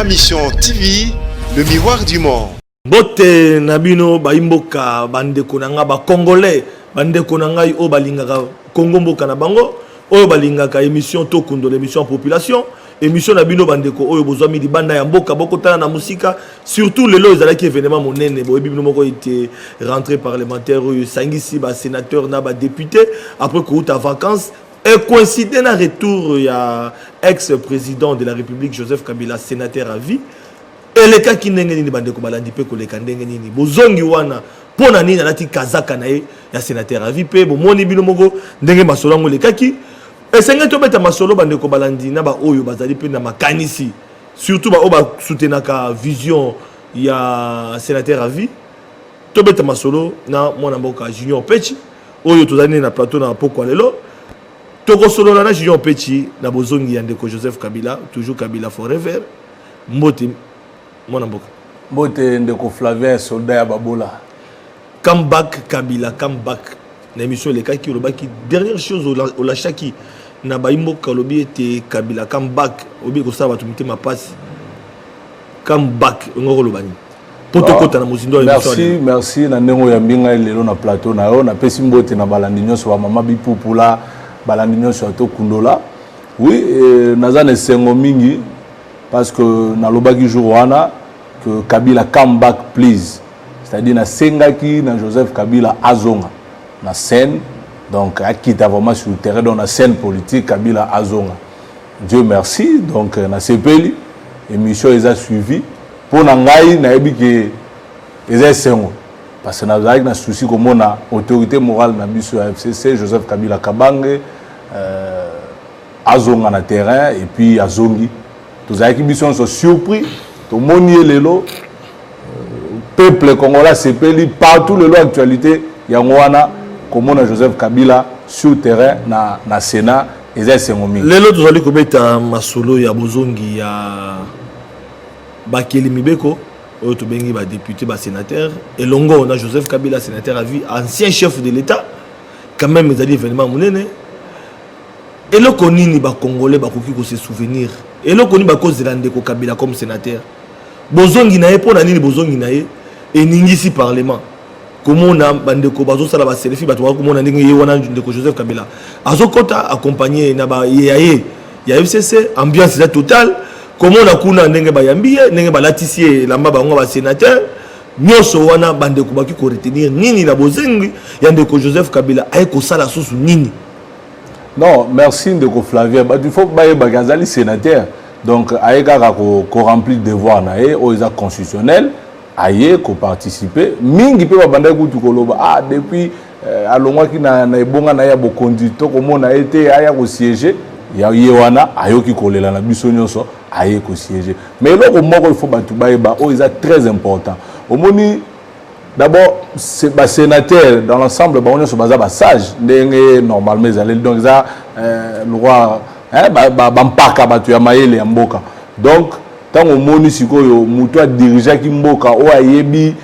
Ma Mission TV, le miroir du monde. Bote Nabino Baimboka bande konanga ba congolais bande konanga o balingaka Congo mboka na bango o balingaka émission Tokundo l'émission population émission Nabino bande ko oyo bozwa midi banda ya mboka bokotana na musika surtout le lo ezalaki événement monene bo bibino moko était rentrée parlementaire oyo sangisi ba sénateur na ba député après ko uta vacances et coïncidé na retour ya ex-président de la République Joseph Kabila sénateur à vie. Et les cas qui n'engagent ni bande ko balandi pe ko le kandenge ni bozongi wana pona ni nati kazaka na ye ya sénateur à vie pe bo moni bino moko ndenge masolo ngo le kaki et senga to beta masolo bande ko balandi na ba oyo bazali pe na makanisi surtout ba o ba soutenaka vision ya sénateur à vie to beta masolo na mwana mboka Junior Pechi oyo tozali na plateau na poko lelo to ko solo na Junior Pechi na bozongi ya ndeko Joseph Kabila toujours Kabila forever mbote mon amboka. Bote ndeko Flavien soldat ya babola. Comeback Kabila, comeback. L'émission les cas qui qui dernière chose au lachaki na baimboka lobi était Kabila comeback obi ko saba tumite ma passe. Comeback ngoko lobani. Poto kota na muzindo merci na ndengo ya mbinga lelo na plateau na yo na pesi mbote na balandi nyonso ba mama bipupula balandi nyonso to kundola. Oui, nazane sengo mingi parce que na lobaki jour wana que Kabila come back please, c'est-à-dire na sengaki na Joseph Kabila azonga na scène donc a quitté vraiment sur le terrain dans la scène politique Kabila azonga. Dieu merci donc na sepeli émission les a suivi pour ngai na yebi que les sengo parce que na zaki na souci comme on a autorité morale na biso ya FCC Joseph Kabila Kabange azonga na terrain et puis azongi tous avec mission sont surpris tout monier lelo peuple congolais s'épeli partout le lot actualité yangwana comme on a Joseph Kabila sur terrain na Sénat et ça c'est ngomi lelo tozali kobeta masolo ya bozongi ya bakeli mibeko oyo to bengi ba député ba sénateur et longo on a Joseph Kabila sénateur à vie ancien chef de l'état quand même ezali événement monene et le konini ba congolais ba koki ko se souvenir et le koni ba cause de ndeko Kabila comme sénateur bozongi na ye pona nini bozongi na ye et ningisi parlement comment on a bandeko bazo sala ba selfie ba to comment on a ndenge ye wana ndeko Joseph Kabila azokota accompagné na ba ya FCC ambiance la totale comment on a kuna ndenge ba yambiye ndenge ba latisie lamba bango ba sénateur nyoso wana bandeko ba ki ko retenir nini na bozongi ya ndeko Joseph Kabila ay ko sala susu nini. Non, merci de Flavien. Il faut que Bagazali sénateur. Donc, Aïga ko rempli de devoir nae, aux constitutionnels, aïe ko participer. Mingi pe babanda ko tukoloba. Ah depuis alongwa ki na ebonga na ya bokondi to komo na été aya ko siéger. Ya yewana ayoki kolela na biso nyonso aye ko siéger. Mais loko moko il faut batu baeba o est très important. Omoni d'abord, c'est les sénateurs dans l'ensemble, on est bas sage. Normalement, donc ça, le roi, bampaka batu ya maele ya mboka. Donc, tant que moni sikoyo muto dirigeant ki mboka o ayebi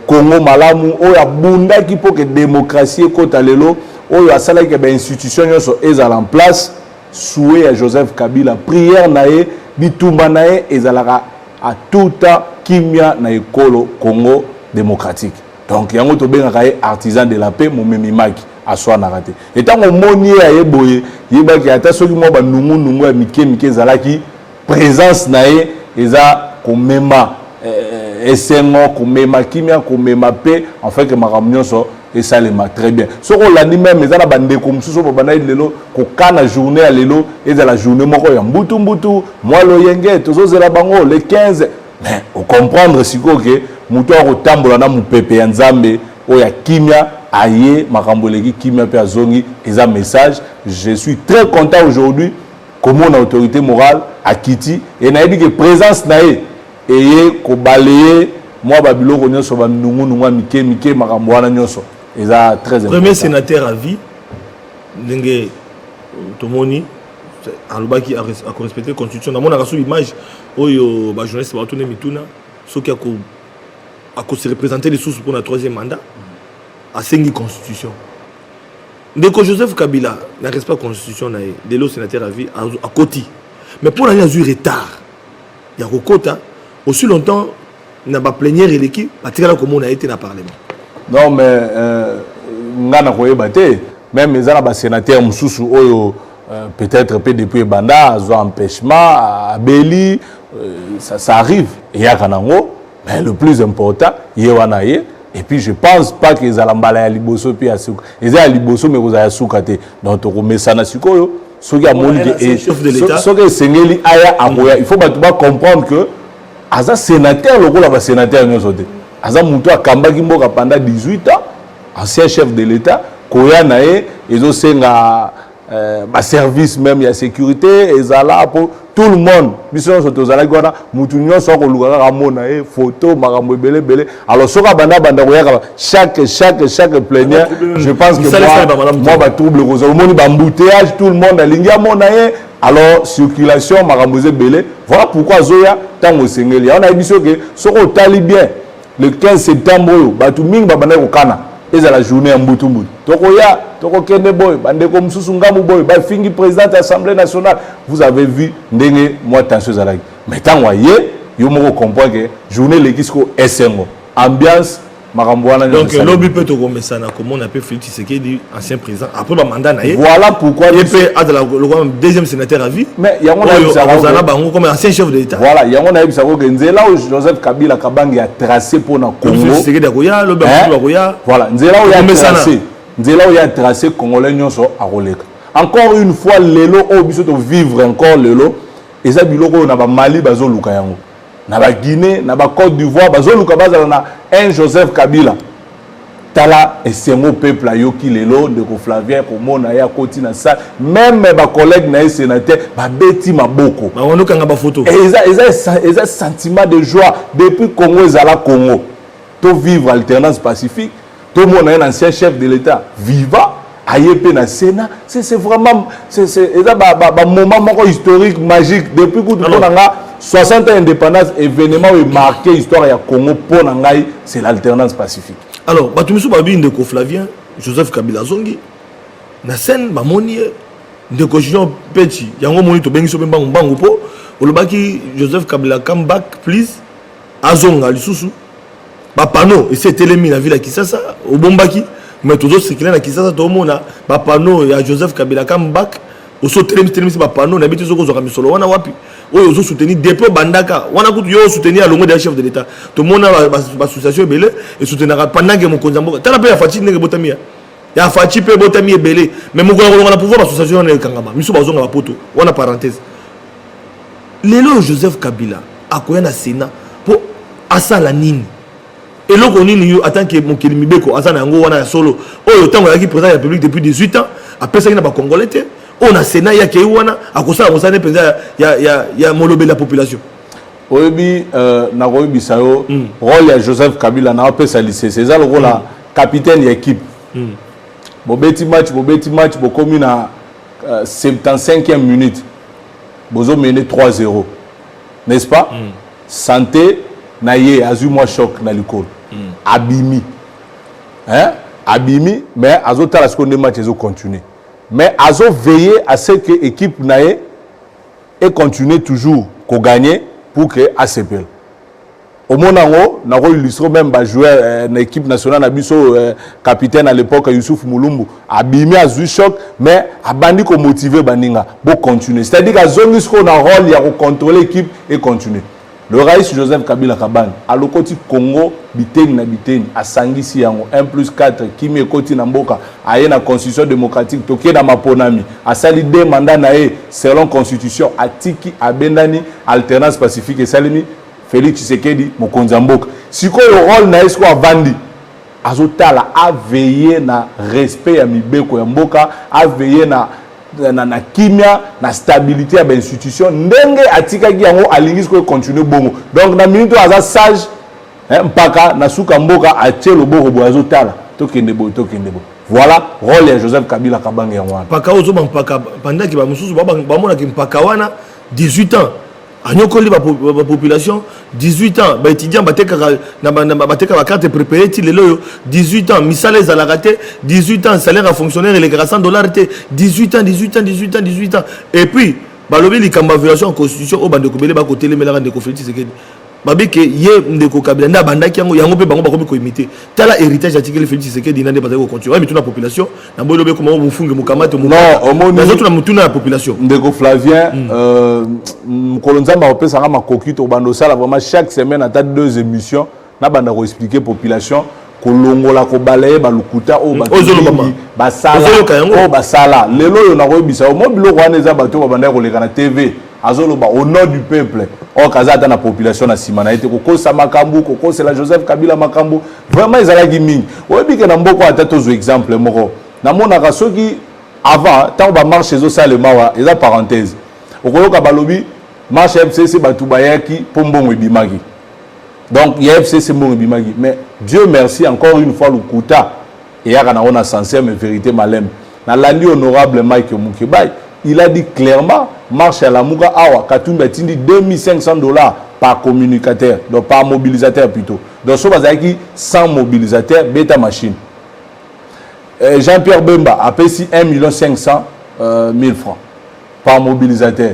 Congo malamu o ya bunda ki po que démocratie kota lelo o ya sala ke ba institution yoso ezala en place souhait à Joseph Kabila prière nae bitumba nae ezalaka à tout temps kimia na ekolo Congo démocratique. Donc, il y a un artisan de la paix, mon memimaki, à soi narraté. Et tant qu'on moni à yeboye, yeba qui a tassoli mo ba nungu mike zalaki présence nae eza komema esengo komema kimia komema paix en fait que ma réunion so et ça les m'a très bien. Ce qu'on l'a dit même mais ça bande comme sous bana lelo ko kana journée à lelo et la journée moko ya mbutu moi lo yenge tozo zela bango le 15 mais au comprendre siko que muto ko tambola na mupepe ya nzambe o ya kimia aye makamboleki kimia pe azongi eza message. Je suis très content aujourd'hui comme mon autorité morale à Kiti et na dit que présence nae et ko balayer moi babilo ko nyonso ba nungu mike makambo wana nyonso eza très important. Premier sénateur à vie ndenge tomoni alobaki a respecter la constitution na mona raso image oyo ba journaliste ba tourner mituna soki à se représenter les sources pour le troisième mandat à 5 constitution. Ndeko Joseph Kabila n'a respecté la constitution de l'eau sénateur à vie à côté. Mais pour l'année, il y a eu retard. ya kokota aussi longtemps na ba plénière et l'équipe batikala comme on a été na parlement. Non mais ngana koyeba te même ezana ba sénateur mususu oyo peut-être peu depuis banda azo empêchement à Beli ça arrive et ya kanango mais le plus important yewana ye et puis je pense pas que ezalambala ya liboso pe ya suka ezala liboso mais vous aya suka te donc to komesana sikoyo soki amoni et soki sengeli aya amoya il faut ba comprendre que aza sénateur lokola ba sénateur nyonso te aza mutu akambaki mboka pendant 18 ans ancien chef de l'état koya na ye ezosenga ba service même ya sécurité ezala pour tout le monde biso soto ezala kwana mutu nyonso ko luka ka mona ye photo makambo ebele bele alors soka banda koyaka chaque plénière je pense que moi ba trouble ko zo moni ba embouteillage tout le monde alingi amona ye alors circulation makambo ebele voilà pourquoi zoya tango sengeli on a biso que soko tali bien le 15 septembre batu mingi ba banda ko kana eza la journée en Mbutumbu. Tokoya, Tokokende boy, bandeko mususu ngamu boy, ba fingi président de l'Assemblée nationale. Vous avez vu ndenge moi tension zalaki. Mais tant voyez, yo moko comprend que journée l'équipe SNO. Ambiance makambo wana. Donc lobby peut to comme ça na comment on appelle Félix Tshisekedi ancien président après ba mandat na ye. Voilà pourquoi il peut être le deuxième sénateur à vie. Mais yango na bango comme ancien chef de l'état. Voilà, yango na bisa ko nzela Joseph Kabila Kabange a tracé pour na Congo. Tshisekedi akoya, lobby akoya. Voilà, nzela o ya tracé. Nzela o ya tracé congolais nyonso akoleka. Encore une fois lelo o biso to vivre encore lelo eza biloko na ba Mali bazo luka yango. Na ba Guinée, na ba Côte d'Ivoire bazo luka bazala na un Joseph Kabila. Tala et c'est mon peuple à yoki lelo de ko Flavien ko mona ya koti na ça même ba collègues na sénateur ba beti maboko ba wono kanga ba photo et ça sentiment de joie depuis Congo ezala Congo to vivre alternance pacifique to mona un ancien chef de l'état vivant ayepe na Sénat c'est vraiment c'est ba moment moko historique magique depuis que tout nga 60 ans indépendance événement est marqué histoire ya Congo pour ngai c'est l'alternance pacifique. Alors, Batoumisou Babi Ndeko Flavien, Joseph Kabila Zongi, na scène Bamoni Ndeko Jean Petit, yango moni to bengi so bembango bango po, olobaki Joseph Kabila come back please. Azonga lisusu. Ba pano et c'est telemi na ville à Kisasa, au Bombaki, mais tous autres c'est na Kisasa to mona ba pano ya Joseph Kabila come back, au so telemi ba pano na bitu zo ko misolo wana wapi. Oyo zo soutenir dépôt bandaka wana kutu yo soutenir à longo des chefs de l'état tout le monde a association belé et soutenir pendant que mon konzambo tala pe ya fati ndenge botamia ya fati pe botamia belé mais mon ko na pouvoir association na kangama miso bazonga ba poto wana parenthèse lelo Joseph Kabila akoya na Sénat pour asala nini eloko nini yo attend que mon kelimi beko asana yango wana ya solo oyo tango ya ki président de la République depuis 18 ans après ça il na ba congolais te on a Sénat ya keiwana akosa mosane penza ya molobé la population oyebi na koyebi sayo rôle ya Joseph Kabila na pesa lycée c'est ça le rôle la capitaine équipe bobeti match bokomi na 75e minute bozo mené 3-0 n'est-ce pas santé na ye azu moi choc na likolo abimi abimi mais azotala ce qu'on est match ezo continuer. Mais azo veiller à ce que l'équipe nae et continue toujours qu'on gagne pour que ACPL. Au moment où on a illustré même joueur de l'équipe nationale Nabiso capitaine à l'époque Youssouf Moulumbu a bimé à choc mais a bandi ko motiver baninga pour continuer. C'est-à-dire que zone qu'on a rôle il a contrôler l'équipe et continuer. Le raïs Joseph Kabila Kabane à l'okoti Congo biteni na biteni a sangisi yango 1+4 kimi ekoti na mboka aye na constitution démocratique toke na maponami a sali deux mandats na ye selon constitution atiki abendani alternance pacifique et salimi Félix Tshisekedi mokonzi mboka siko le rôle na esko avandi azotala a veiller na respect ya mibeko ya mboka a veiller na kimia na stabilité ya institution ndenge atikaki yango alingisi ko continuer bongo donc na minute aza sage mpaka na suka mboka atie loboko boazo tala tokende bo voilà rôle ya Joseph Kabila Kabange yango wana paka ozo mpaka pendant ki ba mususu ba mona ki mpaka wana 18 ans anyokoli ba population 18 ans ba étudiant bateka ba carte préparée ti lelo 18 ans misala ezala raté 18 ans salaire à fonctionnaire et les $100 té 18 ans et puis balobi likamba violation constitution o bande ko bele ba ko telemela ndeko Félix Tshisekedi babi ke ye ndeko Kabila nda bandaki yango pe bango bakomi ko imiter tala héritage article Félix Tshisekedi nande bazali ko continuer mais tout la population na boy lobe comment vous funge mukamate mu non omoni les autres na mutuna la population ndeko Flavien kolonzamba opesa nga makoki to bando sala vraiment chaque semaine ata 2 émissions na banda ko expliquer population kolongola ko balaye balukuta o basala o basala lelo yo na ko bisa o mobilo ko aneza bato ba banda ko leka na TV azoloba au nom du peuple o kazata na population na simana ete ko kosa makambu ko kosa la Joseph Kabila makambu vraiment ezala gi mingi o bike na mboko ata tozo exemple moko na mona ka soki avant tant ba marche zo salema wa eza parenthèse okoloka balobi marche FCC batu bayaki pombongo ebimaki donc il y a FCC mbongo ebimaki mais Dieu merci encore une fois le kuta et ya kana on a sincère mais vérité malem na landi honorable Mike Mukebay il a dit clairement marche à la Mouka Awa Katumba tindi $2500 par communicateur donc par mobilisateur plutôt donc so bazaki 100 mobilisateurs bêta machine Jean-Pierre Bemba a payé 1,5 francs par mobilisateur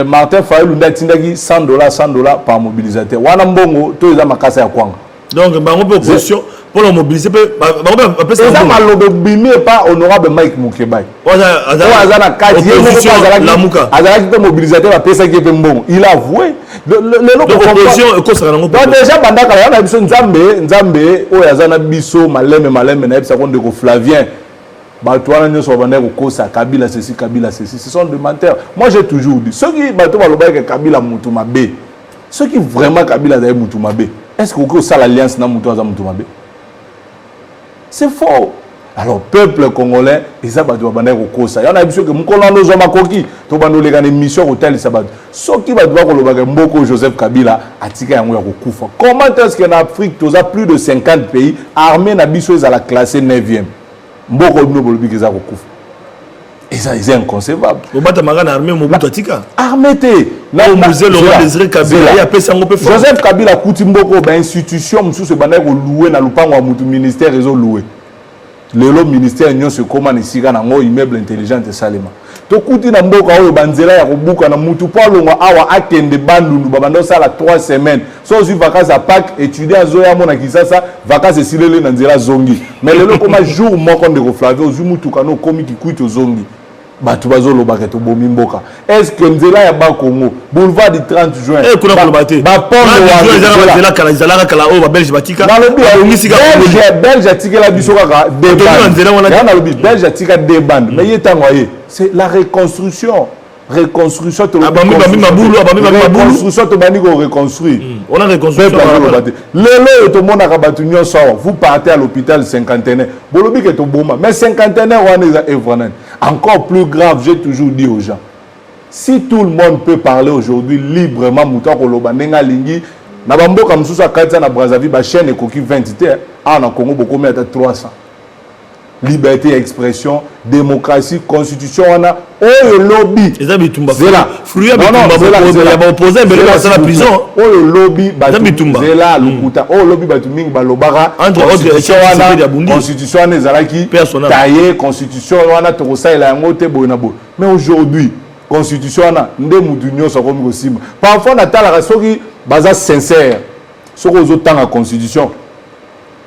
Martin Fayulu nda tindaki $100 par mobilisateur wana mbongo to eza makasa ya kwanga donc bango pe opposition pour la mobiliser bango pe ça ça malobe bimi pas honorable Mike Mukebay azana kati la muka azala ki mobilisateur apesa ki pe mbongo il a avoué le opposition ko sera ngo déjà bandaka la na biso nzambe o yazana biso maleme na ebisa ko ndeko Flavien bato wana nyoso banda ko kosa Kabila ceci ce sont des menteurs moi j'ai toujours dit ceux qui bato baloba que Kabila mutu mabe ceux qui vraiment Kabila za mutu mabe est-ce que ça l'alliance na mutu za mutu mabe c'est faux. Alors peuple congolais eza bato banda ko kosa yana biso que mukolando zo makoki to bando lekana mission hôtel sabat soki bato ba koloba que mboko Joseph Kabila atika yango ya kokufa comment est-ce qu'en Afrique toza plus de 50 pays armée na biso eza la classée 9e mboko bino bolobi que eza kokufa et ça c'est inconcevable obata magana armée mobutu atika armée te na musée le roi Désiré Kabila ya pesa ngo pe Joseph Kabila kuti mboko ba institution mususu banda ko louer na lupango wa mutu ministère ezo louer lelo ministère nyonso koma ni sika na ngo immeuble intelligent salema to kuti na mboka oyo banzela ya kobuka na mutu palongo awa akende bandundu babando sala 3 semaines so zu vacances à Pâques étudiant zoya mona kisasa vacances silele na nzela zongi mais lelo koma jour moko ndeko Flavie ozu mutu kano komi kikuito zongi batu bazoloba ke to bomi mboka est-ce que nzela ya ba Congo boulevard du 30 juin kuna kolobate ba pont wa nzela kala nzela kala o ba belge batika na lobi belge atika la biso kaka débat na lobi belge atika débat mais yetango ye c'est la reconstruction to reconstruction to bani ko reconstruire on a reconstruction lelo to mona ka batu nyonso vous partez à l'hôpital cinquantenaire bolobi ke to boma mais cinquantenaire wana eza evranen encore plus grave j'ai toujours dit aux gens si tout le monde peut parler aujourd'hui librement muta ko loba nenga lingi na bamboka mususu akatsa na Brazzaville ba chaîne ekoki 20 te na Congo boko meta 300 liberté d'expression, démocratie, constitution, on a le lobby. C'est là. Fruit à Bitumba, opposé, mais c'est la prison. Le lobby, c'est là, le lobby, balobara. Entre autres, constitution, les alaki, taillé, constitution, on a tout ça, il a un mot, mais aujourd'hui, constitution, on a des moutunions, ça comme possible. Parfois, on a la raison qui est sincère. Ce qu'on a autant la constitution.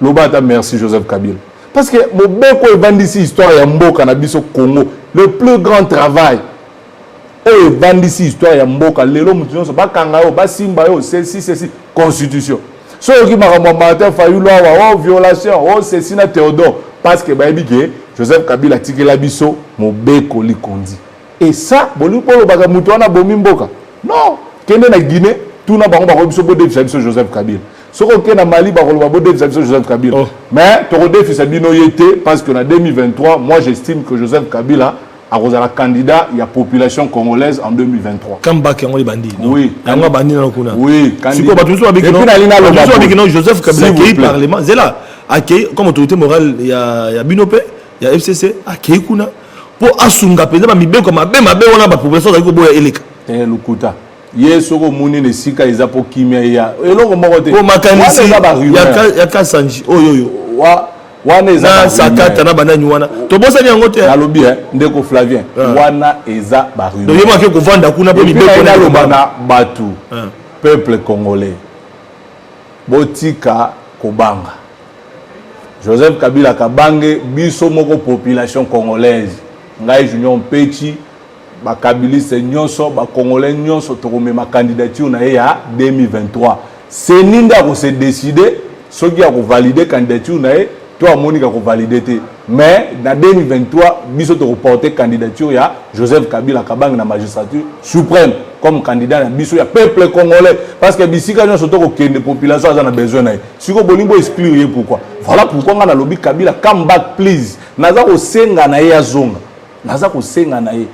L'obata, merci Joseph Kabila. Parce que Mobeko evandisi histoire ya mboka na biso Congo le plus grand travail et evandisi histoire ya mboka lelo mutu nyonso bakanga yo basimba yo ceci constitution so yoki makambo Martin Fayulu wa violation ceci na Théodore parce que bayebi ke Joseph Kabila tikela biso Mobeko likondi et ça bolipolo baka mutu wana bomi mboka non kende na Guinée tuna bango bako biso bo defisa biso Joseph Kabila ce qu'on a Mali, Joseph Kabila. Mais tu défi Sabino Yete parce qu'en 2023, moi j'estime que Joseph Kabila a la candidat, il y a population congolaise en 2023. Kamba qui ont les bandits. Oui. Oui. Candidat. Et puis Joseph Kabila qui est parlement. C'est là. Comme autorité morale, il y a Binopé, il y a FCC, il y a Kuna. Pour Asunga, il y a Mibé comme Mabé, on a la population qui est élève. Et le Kuta. Yesoko muni ne sika izapo kimia ya eloko moko te o makanisi ya ka sanji oyoyo wa wana na sakata na banani wana to bosa nyango te na lobby ndeko Flavien wana eza ba rumeur donc yema ke ko vanda kuna pe mibeko na lobana batu peuple congolais botika kobanga Joseph Kabila kabange biso moko population congolaise ngai Junior Mpechi ba kabiliste nyonso ba congolais nyonso to ma candidature na ya 2023 c'est ninda ko se décider soki ya ko valider candidature na to amoni ka ko valider te mais na 2023 biso to porter candidature ya Joseph Kabila kabange na magistrature suprême comme candidat na biso ya peuple congolais parce que bisika nyonso to ko kende population aza na besoin na siko bolingo expliquer pourquoi voilà pourquoi nga na lobby Kabila come back please naza ko senga na ya zonga naza ko senga na ye.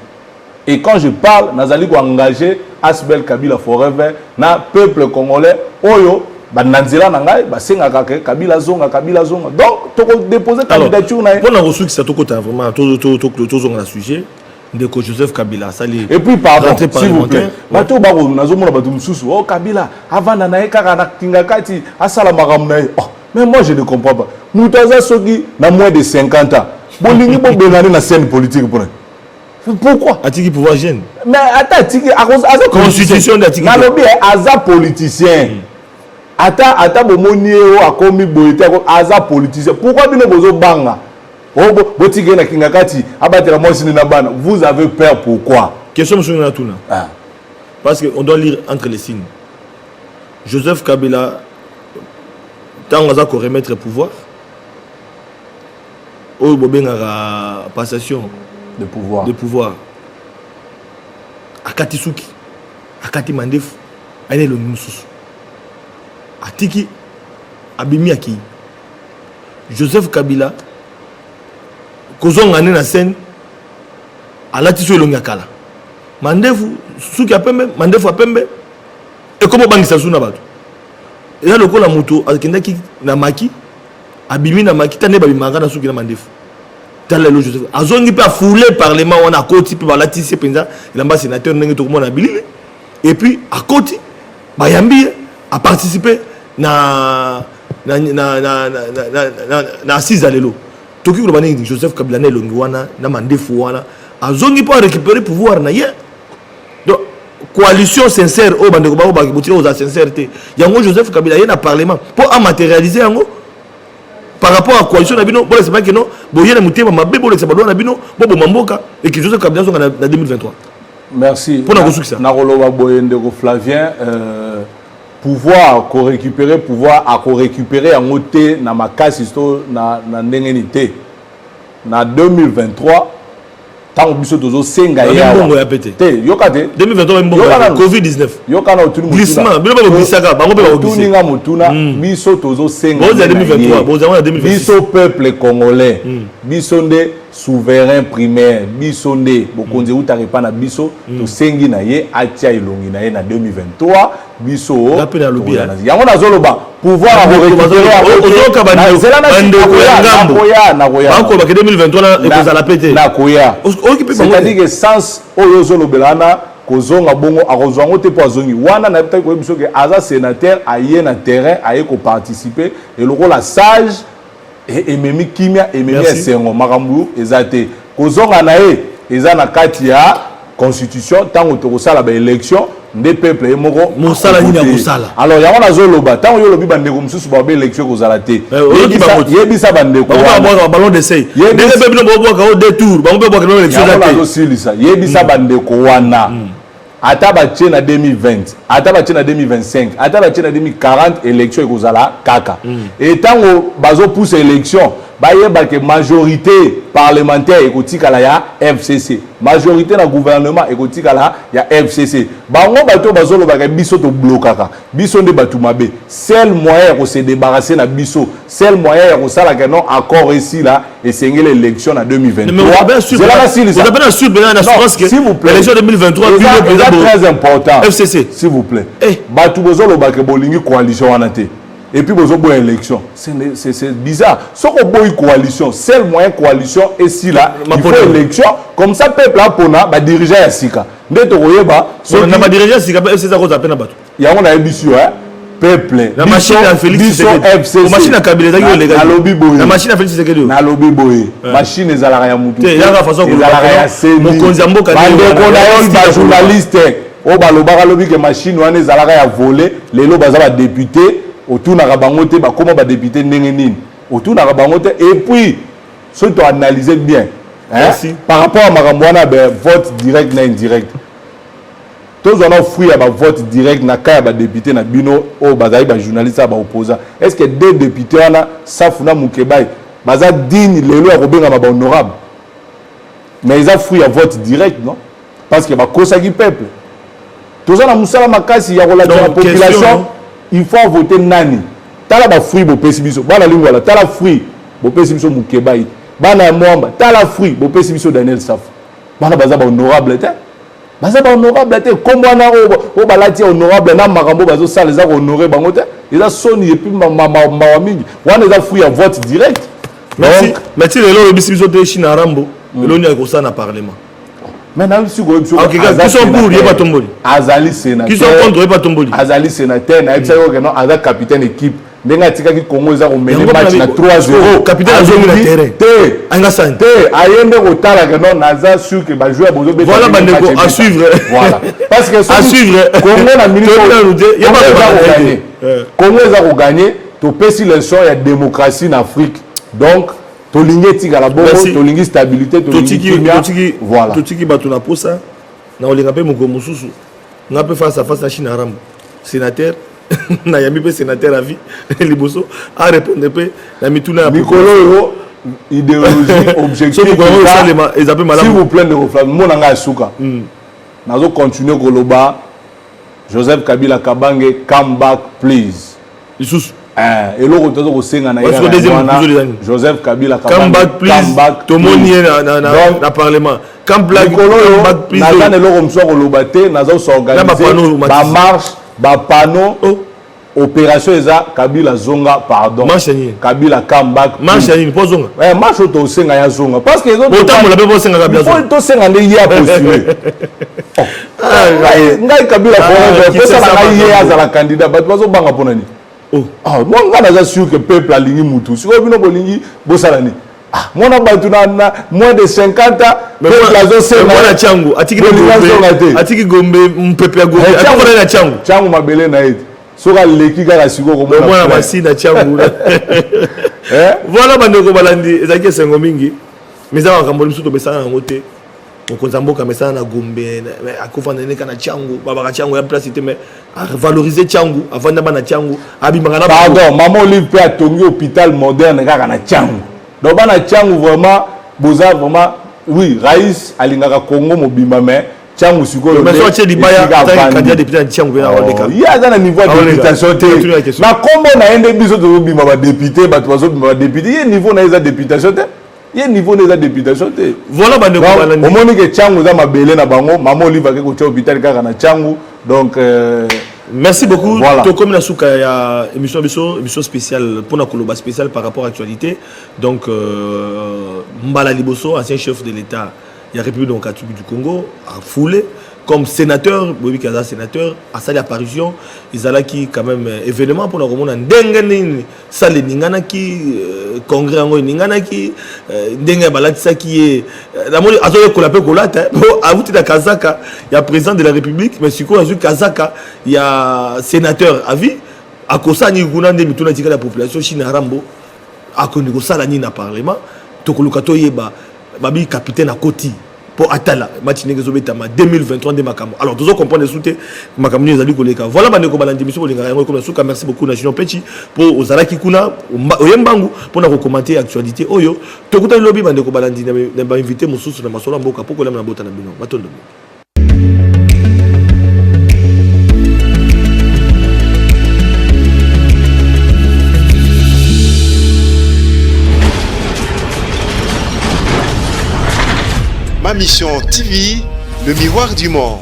Et quand je parle, Nazali ko engager Asbel Kabila forever na peuple congolais oyo bananzela na ngai basenga Kabila zonga donc to déposer candidature na pour na reçu que ça to kota vraiment to zonga na sujet de ko Joseph Kabila sali. Et puis pardon s'il vous plaît bato ba ko nazomona bato mususu oh Kabila avant na ye kaka na kingakati asala makambo na ye mais moi je ne comprends pas mutaza soki na moins de 50 ans bolingi bo benani na scène politique pour pourquoi Atiki pouvoir jeune mais attends Atiki aza constitution d'Atiki na lobby aza politicien ata bomoni o akomi boyete aza politicien pourquoi bino bozo banga botike na kingakati abatela mwasi na bana vous avez peur pourquoi question sur na tuna parce que on doit lire entre les signes Joseph Kabila tant aza ko remettre pouvoir o bobenga passation de pouvoir akati suki akati mandefu ane lo mususu atiki abimi aki Joseph Kabila kozonga na scène alati so elongi akala mandefu suki apembe mandefu apembe e komo bangisa suna bato eza lokola moto akendaki na maki abimi na maki tane babimanga na suki na mandefu Talelo Joseph azongi pe foulé parlement on a côté pe balatisi penza il amba sénateur ndenge to komona bilili et puis à côté bayambi a participé na assise alelo toki ko bani Joseph Kabila na elongi wana na mandefu wana azongi pe récupérer pouvoir na ye donc coalition sincère au bande ko ba botira aux sincérité yango Joseph Kabila ye na parlement pour matérialiser yango par rapport à coalition na bino c'est pas que non boyena mutema mabe bo leksa balwa na bino bo mamboka et que Joseph Kabila songa na 2023 merci pour na kosuki ça na koloba boyende ko Flavien pouvoir ko récupérer en côté na makasi sto na ndengenité na 2023 tant biso tozo senga ya bongo ya pété te yokate 2023 mbongo Covid-19 yokana otuni glissement bilo ba bisaka bango pe ba otuni nga mutuna biso tozo senga boza 2023 boza 2026 biso peuple congolais biso nde souverain primaire biso nde bokonzi utarepa na biso to sengi na ye atia ilongi na ye na 2023 biso yango nazoloba pouvoir à c'est-à-dire que sens oyo zolobelana kozonga bongo akozonga te po azongi wana na peut-être ko biso ke aza sénateur aye na terrain aye ko participer et le rôle sage et memi kimia et memi sengo makambu ezate kozonga na ye eza na kati ya constitution tango to kosala ba élection des peuples moko mosala ni na mosala alors yango nazoloba tango yo lobi bande ko mususu ba élection kozalate yebisa bande ko ba ballon d'essai des peuples no boka au détour ba mbe boka no élection zate yosilisa yebisa bande ko wana ata ba tena 2020 ata ba tena 2025 ata ba tena 2040 élection ekozala kaka et tango bazo pousse élection bayeba que majorité parlementaire ekotikala ya FCC majorité na gouvernement ekotikala ya FCC bango bato bazolo ba biso to blokaka biso nde batu mabe seul moyen ko se débarrasser na biso seul moyen ko sala que non accord ici là et sengel élection en 2023 c'est là vous avez bien sûr bien assurance que l'élection 2023 c'est très important FCC s'il vous plaît batu bozolo ba que bolingi coalition wana te et puis vous avez une élection. C'est bizarre. Si vous avez une coalition, seul moyen coalition est si là, il faut une élection. Comme ça, le peuple a dirigé à Sika. On a dirigé à Sika, c'est ça qu'on a peine à battre. Il y a un ambition. peuple la machine à Félix Tshisekedi la machine à Kabila na lobby boy la machine à Félix Tshisekedi na lobby boy machine ezalaka ya mutu te ya façon ko ezalaka ya seni mokonzi mboka bandeko na yo ba journaliste o balobaka lobi ke machine wana ezalaka ya voler lelo baza ba député otunaka bango te bakoma ba député ndenge nini otunaka bango te et puis so to analyser bien par rapport à makambo wana vote direct na indirect tous on a fruit à vote direct na ka ba député na bino o bazali ba journaliste ba opposant est-ce que deux députés wana safuna mukebai baza digne lelo ya kobenga ba honorable mais ils ont fruit à vote direct non parce que ba kosaki peuple tous on a musala makasi ya relation la population il faut voter nani tala ba fruit bo pesi biso bana lingwala tala fruit bo pesi biso mukebai bana mwamba tala fruit bo pesi biso Daniel Safu bana baza ba honorable te baza ba honorable te kombo na o balati honorable na makambo bazo sala za honorer bango te eza soni et puis ma mingi wana eza fruit à vote direct merci merci lelo le bisi biso te China Rambo lelo ni ko ça na parlement maintenant si go biso qui sont pour yeba tomboli azali sénateur qui sont contre yeba tomboli azali sénateur na ebisa yo que non aza capitaine équipe ndenge atikaki Congo eza ko mener match na 3-0 capitaine azongi na terrain te anga sante te ayende ko tala que non naza sûr que ba joueur bozo beta voilà bandeko à suivre voilà parce que à suivre Congo na minute Congo eza ko gagner to pesi leçon ya démocratie en Afrique donc to lingi tika la bongo to lingi stabilité to lingi voilà to tiki bato na posa na olinga pe moko mususu na pe face à face na China Rambo sénateur na yami pe sénateur à vie liboso a répondre pe na mituna ya mikolo idéologie objectif s'il vous plaît de reflète mon anga suka nazo continuer koloba Joseph Kabila Kabange come back please lisusu eloko tozo kosenga na Joseph Kabila come back please tomoni na parlement come back please na eloko mso koloba te nazo s'organiser ba marche ba panneau opération eza Kabila zonga pardon Kabila come back marche ni po zonga marche to senga ya zonga parce que autant la pe senga Kabila zonga to senga ne ya postuler ngai Kabila ko ça na ye azala candidat ba bazo banga ponani moi nga naza sûr que peuple alingi mutu siko bino bolingi bosala ni mona batu na moins de 50 ans peuple azo senga mona changu atiki gombe mpepe ya gombe atiko na changu mabele na ete soka leki kaka siko ko mona masina changu voilà bandeko balandi ezaki sengo mingi mais za makambo limsu to besana ngote okonza mboka mesana na gombe akufa na neka na changu baba changu ya place te mais valoriser changu avanda bana changu abimanga na pardon maman Olive pe atongi hôpital moderne kaka na changu donc bana changu vraiment boza vraiment oui Raïs alingaka Congo mobimba mais changu sikoyo mais so tshedi baya candidat député na changu na odeka ya za na niveau de députation te na kombo na ende biso to bimba ba député bato bazo bimba ba député ye niveau na eza députation te il y a un niveau de députation. Voilà, au moment que Tchangou a mabélé na bango, maman Olive va que hôpital car na Tchangou. Donc merci beaucoup. Voilà. To comme la souka ya émission spéciale pour na koloba spéciale par rapport à l'actualité. Donc Mbala Liboso, ancien chef de l'État, il y a République démocratique du Congo, a foulé comme sénateur, Bobi Kaza sénateur, à sa apparition, ils allaient qui quand même événement pour la Romana Ndengen, salle Ningana qui congrès en Ningana qui Ndenga Balatsa qui est la mode à qu'on l'appelle Kolata, à vous de Kazaka, il y a président de la République, mais si quoi Kazaka, il y a sénateur à vie, à Kosani Gunande Mituna Tika la population China Rambo, à Koniko Salani na parlement, Tokolukato Yeba, Babi capitaine à Koti. Pour Atala, match Negezobetama 2023 de Makamo. Alors, tous comprendre les soutiens, Makamo nous a dit que voilà, merci beaucoup, National Pechi, pour Ozalaki Kuna, Oyembangu, pour nous commenter l'actualité. Oyo, Tokuta Lobby, Bandeko Balandi, n'a invité Moussous sur la Massola Mboka, pour que l'on ait un bota na bino. Batondo. Ma mission TV, le miroir du monde.